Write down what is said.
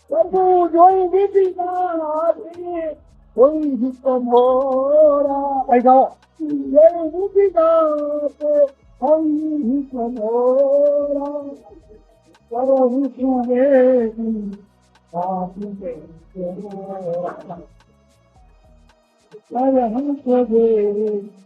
Orgullo y dignidad, hoy amor, ahí va. Y dignidad, hoy amor, para mi sueño, a tu pecho, para mi sueño.